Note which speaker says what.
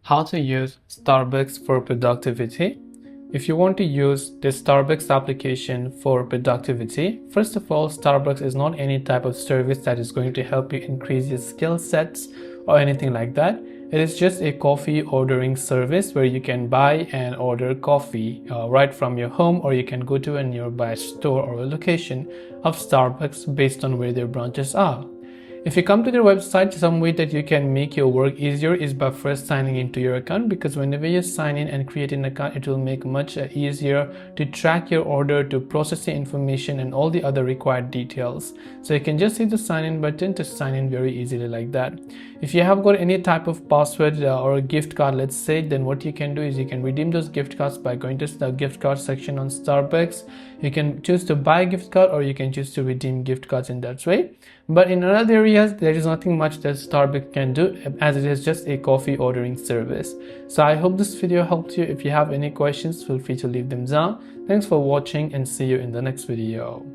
Speaker 1: How to use Starbucks for productivity. If you want to use the Starbucks application for productivity, first of all, Starbucks is not any type of service that is going to help you increase your skill sets or anything like that. It is just a coffee ordering service where you can buy and order coffee right from your home, or you can go to a nearby store or a location of Starbucks based on where their branches are. If you come to their website, some way that you can make your work easier is by first signing into your account, because whenever you sign in and create an account, it will make much easier to track your order, to process the information and all the other required details. So you can just hit the sign in button to sign in very easily like that. If you have got any type of password or a gift card, let's say, then what you can do is you can redeem those gift cards by going to the gift card section on Starbucks. You can choose to buy a gift card or you can choose to redeem gift cards in that way. But in other areas, there is nothing much that Starbucks can do, as it is just a coffee ordering service. So I hope this video helped you. If you have any questions, feel free to leave them down. Thanks for watching and see you in the next video.